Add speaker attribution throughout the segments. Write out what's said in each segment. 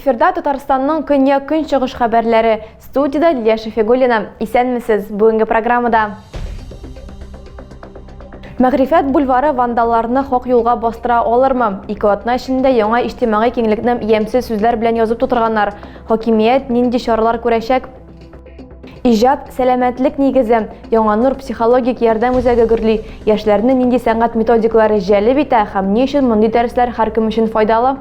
Speaker 1: Эфирда Татарстанның көньяк-көнчыгыш хәбәрләре. Студияда Лилия Шафигуллина. Исәнмесез? Бүгенге программада. Мәгърифәт бульвары вандалларны хак юлга бастыра алырмы? Ике атна эчендә яңа иҗтимагый киңлекне ямьсез сүзләр белән язып тутырганнар. Хакимият нинди чаралар күрәчәк? Иҗат, сәламәтлек нигезе, яңа нур психологик ярдәм үзәге гөрли, яшьләрне нинди сәнгать методикалары җәлеп итә һәм ни өчен мондый дәресләр һәркем өчен файдалы?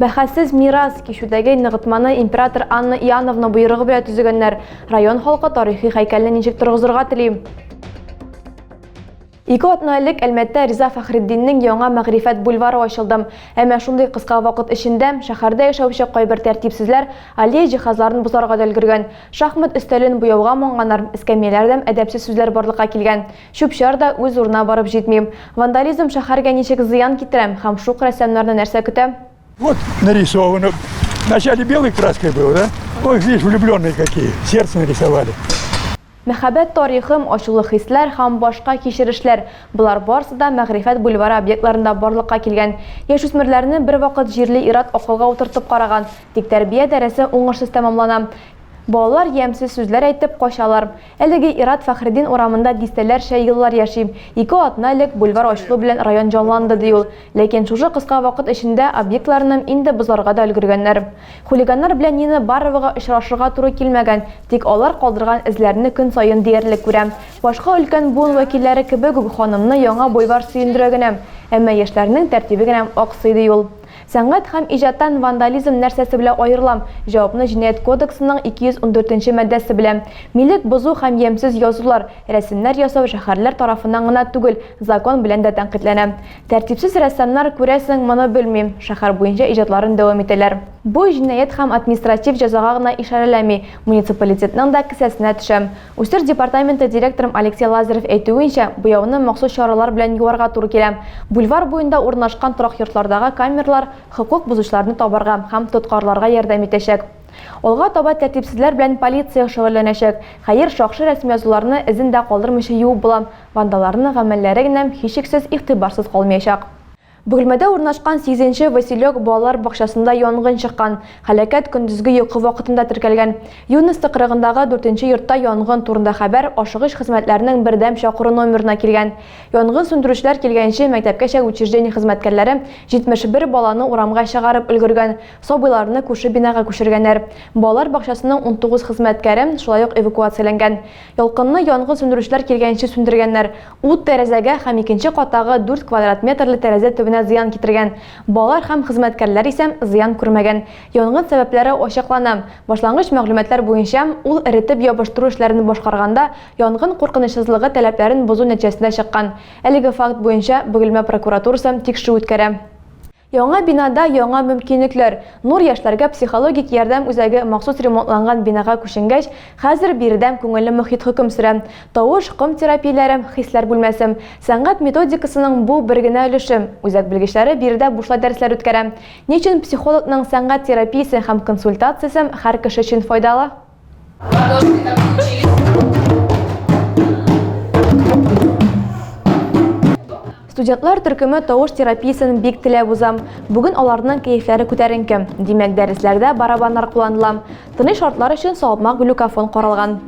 Speaker 1: Бәхәссез мирас кичүдәге ныгытманы император Анна Иоанновна буйрыгы белән төзегәннәр. Район халкы тарихи һәйкәлне ничек торгызырга тели? Ике атна элек Әлмәттә Риза Фәхретдиннең яңа мәгърифәт бульвары ачылды. Әмма шундый кыска вакыт эчендә шәһәрдә яшәүче кайбер тәртипсезләр аллея җиһазларын бозарга да өлгергән. Шахмат өстәлен буяуга манганнар, эскәмияләрдән әдәпсез сүзләр барлыкка килгән. Чүп-чар да үз урынына барып җитми. Вандализм шәһәргә ничек зыян китерә һәм шул рәссамнарны нәрсә көтә?
Speaker 2: Вот нарисовано. Вначале белой краской было, да? Ой, видишь, влюбленные какие. Сердце нарисовали.
Speaker 1: Мәхәббәт тарихым, ачулы хисләр һәм башка кичерешләр. Булар барысы да мәгърифәт бульвары объектларында барлыкка килгән. Яшүсмерләрне бер вакыт җирле ир-ат акылга утыртып караган. Тик тәрбия дәресе уңышсыз тәмамлана. Балалар ямьсез сүзләр әйтеп качалар. Әлеге Ират Фәхреддин урамында дистәләрчә еллар яши. Ике атна элек бульвар ачылу белән район җанланды ди ул. Ләкин шушы кыска вакыт эчендә объектларны инде бозарга да өлгергәннәр. Хулиганнар белән нине барыбыга очрашырга туры килмәгән, тик алар калдырган эзләрне көн саен диярлек күрәм. Башка өлкән буын вәкилләре кебек үк ханымны яңа бульвар сөендерә генә, әмма яшьләрнең тәртибе генә аксый ди ул. Сәнгать һәм иҗаттан вандализм нәрсәсе белән аерылам? Җавапны Җинаять кодексының 214 маддәсе белән. Милек бозу һәм ямьсез язулар, рәсемнәр ясау шәһәрләр тарафыннан гына түгел, закон белән дә тәнкыйтьләнә. Тәртипсез рәссамнар күрәсең, моны белмим, шәһәр буенча иҗатларын дәвам итәләр. Бу җинаять һәм административ җәзага гына ишарәләми, муниципалитетның да кесәсенә төшә. Үсеш департаменты директоры Алексей Лазарев әйтүенчә, буяуны махсус чаралар белән юарга туры килә. Бульвар буенда урнашкан торак йортлардагы камералар хокук бузучыларны табарга һәм тоткарларга ярдәм итәчәк. Алга таба тәртипсезләр белән полиция шөгыльләнәчәк. Хәер, шакшы рәсми язуларны эзендә калдырмыйча юып була. Вандалларның гамәлләре генә һичшиксез игътибарсыз калмаячак. Бөгелмәдә урнашкан 8-нче Василек балалар бакчасында янгын чыккан. Хәлакәт көндезге йокы вакытында теркәлгән. Юнес тыкрыгындагы 4-нче йортта янгын турында хәбәр ашыгыч хезмәтләренең бердәм чакыру номерына килгән. Янгын сүндерүчеләр килгәнче мәктәпкәчә учреждение хезмәткәрләре 71 баланы урамга чыгарып өлгергән. Сабыйларны күрше бинага күчергәннәр. Балалар бакчасының 19 хезмәткәре шулай ук эвакуацияләнгән. Ялкынны янгын сүндерүчеләр килгәнче сүндергәннәр. Ут тәрәзәгә һәм икенче каттагы 4 квадрат метрлы тәрәзә зыян китергән. Балалар һәм хезмәткәрләр исә зыян күрмәгән. Янгын сәбәпләре ачыклана. Башлангыч мәгълүматлар буенча, ул эретеп ябыштыру эшләрен башкарганда янгын куркынычсызлыгы таләпләрен бозу нәтиҗәсендә чыккан. Әлеге факт буенча Бөгелмә прокуратурасы тикшерү үткәрә. Яңа бинада яңа мөмкинлекләр. Нур яшьләргә психологик ярдәм үзәге махсус ремонтланган бинага күченгәч, хәзер биредәм күңелле мөхит хөкем сөрә. Тавыш, ком терапияләре, хисләр бүлмәсе. Сәнгать методикасының бу бер генә өлеше. Үзәк белгечләре биредә бушлай дәресләр үткәрә. Ничек психологның сәнгать терапиясе һәм консультациясе һәр кеше өчен файдалы? Студентлар төркеме тавыш терапиясын бик теләп узам. Бүген аларның кәефләре күтәренке. Димәк, дәресләрдә барабаннар кулланыла. Тыныч шартлар өчен салмак глюкофон каралган.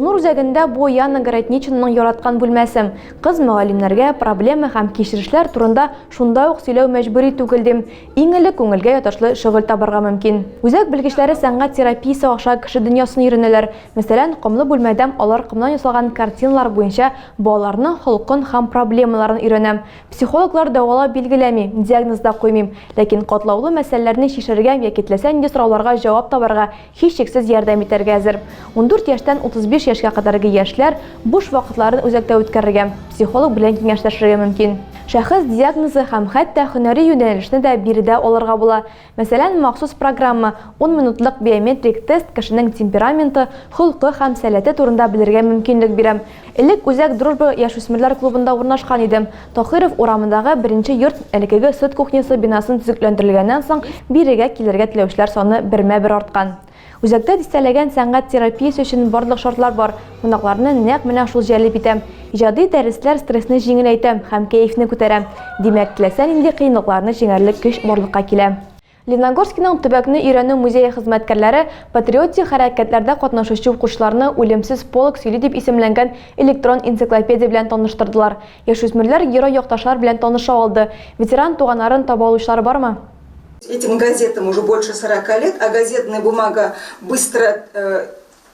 Speaker 1: Нур үзәгендә бу Яна Городничаның яраткан бүлмәсе. Кыз мөгаллимнәргә проблема һәм кичерешләр турында шунда ук сөйләү мәҗбүри түгел дим. Иң элек күңелгә ятышлы шөгыль табарга мөмкин. Үзәк белгечләре сәнгать терапиясе аша кеше дөньясын өйрәнәләр. Мәсәлән, комлы бүлмәдә алар комнан ясалган картиналар буенча балаларның холкын һәм проблемаларын өйрәнә. Психологлар дәвалап билгеләми, диагноз да куймый, ләкин катлаулы мәсьәләләрне шишергә яки теләсә нинди сорауларга җавап табарга һичшиксез ярдәм итәргә әзер. 14 яшьтән 35 яшькә кадәрге яшьләр буш вакытларын үзәктә үткәрергә, психолог белән киңәшләшергә мөмкин. Шәхес диагнозы һәм хәтта һөнәри юнәлешне дә биредә алырга була. Мәсәлән, махсус программа 10 минутлык биометрик тест кешенең темпераменты, холкы һәм сәләте турында белергә мөмкинлек бирә. Элек үзәк Дружба яшүсмерләр клубында урнашкан идем. Тахиров урамындагы 1-нче йорт элекеге сөт кухнясы бинасын төзекләндерелгәннән соң бирегә килергә теләүчеләр саны бермә-бер арткан. Үзәктә дистәләгән сәнгать терапиясе өчен барлык шартлар бар. Кунакларны нәкъ менә шул җәлеп итә. Иҗади дәресләр стрессны җиңеләйтә һәм кәефне күтәрә. Димәк, теләсә нинди кыенлыкларны җиңәрлек көч барлыкка килә. Леногорскиның төбәкне өйрәнү музее хезмәткәрләре патриотик хәрәкәтләрдә катнашучы укучыларны үлемсез полк сөйли дип исемләнгән электрон энциклопедия белән таныштырдылар. Яшүсмерләр герой якташлар белән таныша алды. Ветеран туганнарын таба алучылар бармы?
Speaker 3: Этим газетам уже больше 40 лет, а газетная бумага быстро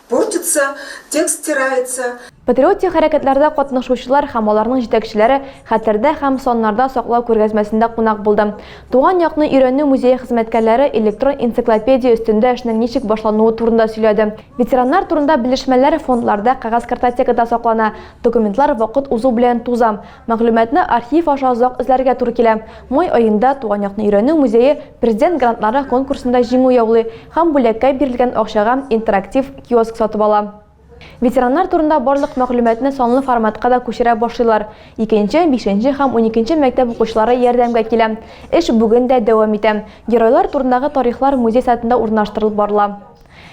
Speaker 3: портится, текст стирается.
Speaker 1: Патриотик хәрәкәтләрдә катнашучылар һәм аларның җитәкчеләре хәтердә һәм соннарда саклау күргәзмәсендә кунак булды. Туган якны өйрәнү музее хезмәткәрләре электрон энциклопедия өстендә эшнең ничек башлануы турында сөйләде. Ветераннар турында белешмәләр фондларда, кагаз картотекада саклана. Документлар вакыт узу белән туза. Мәгълүматны архив аша озак эзләргә туры килә. Май аенда Туган якны өйрәнү музее президент грантлары конкурсында җиңү яулый һәм бүләккә бирелгән акчага интерактив киоск сатып ала. Ветераннар турында барлык мәгълүматны санлы форматка да күчерә башлыйлар. 2-нче, 5-нче һәм 12-нче мәктәп укучылары ярдәмгә килә. Эш бүген дә дәвам итә. Геройлар турындагы тарихлар музей сайтында урнаштырылып барыла.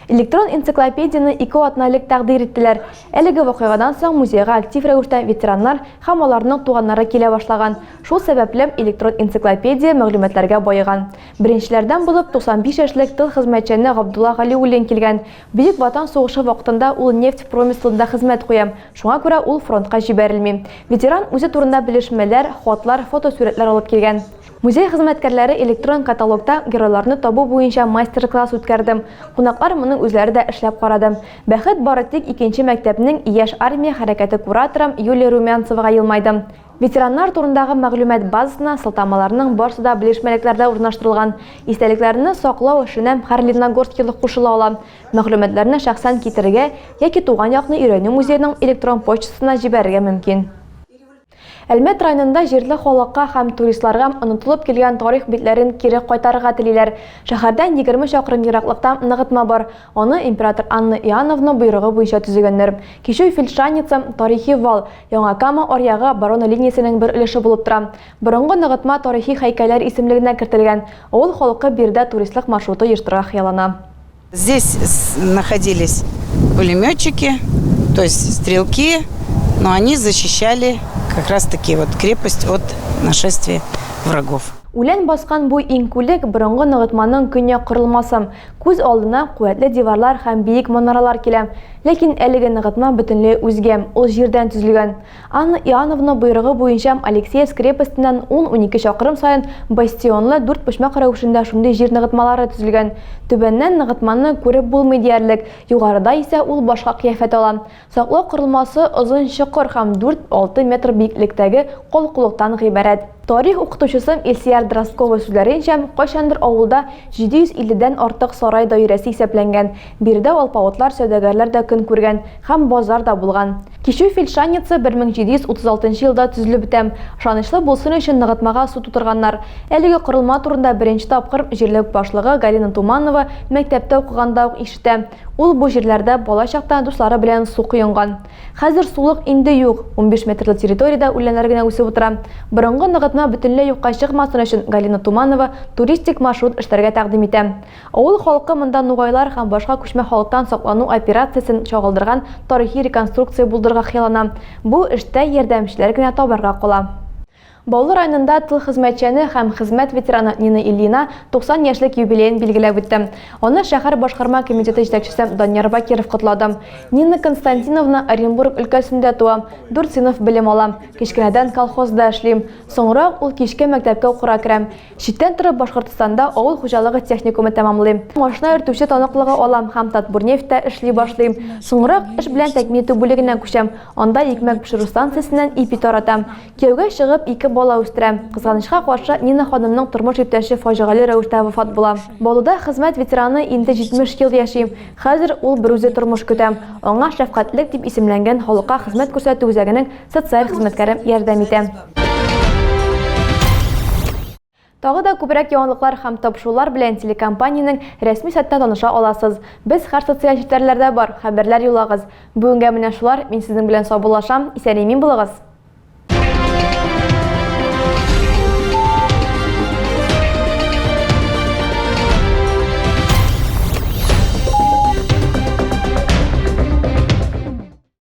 Speaker 1: Электрон энциклопедияны 2 атналык тәкъдир иттеләр. Әлеге вакыйгадан соң музейга актив рәвештә ветераннар һәм аларның туганнары килә башлаган. Шул сәбәпле электрон энциклопедия мәгълүматларга баеган. Беренчеләрдән булып 95 яшьлек тыл хезмәтчәне Габдулла Галиуллин килгән. Бөек Ватан сугышы вакытында ул нефть промыслында хезмәт куя. Шуңа күрә ул фронтка җибәрелми. Ветеран үзе турында белешмәләр, хатлар, фотосурәтләр алып килгән. Музей хезмәткәрләре электрон каталогта геройларны табу буенча мастер-класс үткәрде. Кунаклар моның үзләре дә эшләп карады. Бәхет бары тик 2-нче мәктәпнең яшь армия хәрәкәте кураторы Юлия Румянцевага елмайды. Ветераннар турындагы мәгълүмат базасына сылтамаларның барысы да белешмәлекләрдә урнаштырылган. Истәлекләрне саклау эшенә һәр Леногорскилык кушыла ала. Мәгълүматларны шәхсән китерергә яки туган якны өйрәнү музееның электрон почтасына җибәрергә мөмкин. Әлмәт районында җирле халыкка һәм туристларга онытылып килгән тарих битләрен кире кайтарырга телиләр. Шәһәрдән 20 чакрым ераклыкта ныгытма бар. Аны император Анна Иоанновна буйрыгы буенча төзегәннәр. Кичү Фельдшаница, тарихи вал, Яңа Кама аръягы барона линиясенең бер өлеше булып тора. Борынгы ныгытма тарихи һәйкәлләр исемлегенә кертелгән. Авыл халкы бирдә туристлык маршруты оештырырга хыяллана.
Speaker 4: Здесь находились пулеметчики, то есть стрелки, но они защищали как раз-таки вот крепость от нашествия врагов.
Speaker 1: Үлән баскан бу иң күлек борынгы ныгытманың көньяк корылмасы. Күз алдына куәтле диварлар һәм биек манаралар килә. Ләкин әлеге ныгытма бөтенләй үзгә, ул җирдән төзелгән. Анна Иоанновна буйрыгы буенча Алексеевск крепостеннән 10-12 чакрым сайын бастионлы 4 почмак рәвешендә шундый җир ныгытмалары төзелгән. Түбәннән ныгытманы күреп булмый диярлек, югарыда исә ул башка кыяфәт ала. Саклау корылмасы озын чокыр һәм 4-6 метр биеклектәге калкулыктан гыйбарәт. Тарих укытучысы Илсияр Дросткова сүзләренчә, кайчандыр авылда 750дән артык сарай даирәсе исәпләнгән. Бирдә алпавытлар, сәүдәгәрләр дә көн күргән һәм базар да булган. Кичү Фельдшаница 1736 елда төзелеп бетә. Ышанычлы булсын өчен ныгытмага су тутырганнар. Әлеге корылма турында беренче тапкыр җирлек башлыгы Галина Туманова мәктәптә укыганда ук ишетә. Ул бу җирләрдә бала чакта дуслары белән су коенган. Хәзер сулык инде юк. 15 метрлы территориядә үләннәр генә үсеп утыра. Борынгы ныгытма бөтенләй юкка чыкмасын өчен Галина Туманова туристик маршрут эшләргә тәкъдим итә. Авыл халкы монда нугайлар һәм башка күчмә халыктан саклану операциясын чагылдырган тарихи реконструкция булдырырга хыяллана. Бу эштә ярдәмчеләр генә табарга кала. Баулы районында тыл хезмәтчәне һәм хезмәт ветераны Нина Ильина 90 яшьлек юбилеен билгеләп үтте. Аны шәһәр башкарма комитеты җитәкчесе Данияр Бакиров котлады. Нина Константиновна Оренбург өлкәсендә туа, 4 сыйныф белем ала. Кичкенәдән колхозда эшлим. Соңрак ул кичкә мәктәпкә укырга керә. Читтән торып Башкортстанда авыл хуҗалыгы техникумы тәмамлый. Машина йөртүче таныклыгы алам һәм Татбурнефтә эшли башлыйм. Соңрак эш белән тәкъдим итү бүлегенә күчәм. Анда икмәк пешерү станциясеннән ипи таратам. Кияүгә чыгып 2 бала үстерәм. Кызганычка каршы Нина ханымның тормыш иптәше фаҗигале рәвештә вафат була. Балуда хезмәт ветераны инде 70 ел яши. Хәзер ул бер үзе тормыш көтә. Аңа шәфкатьлек дип исемләнгән халыкка хезмәт күрсәтү үзәгенең социаль хезмәткәре ярдәм итә. Тагы да күбрәк яңалыклар һәм тапшырулар белән телекомпаниянең рәсми сайтында таныша аласыз. Без һәр социаль челтәрләрдә бар, хәбәрләр юлагыз. Бүгенгә менә шулар. Мин сезнең белән саубуллашам. Исән-имин булыгыз.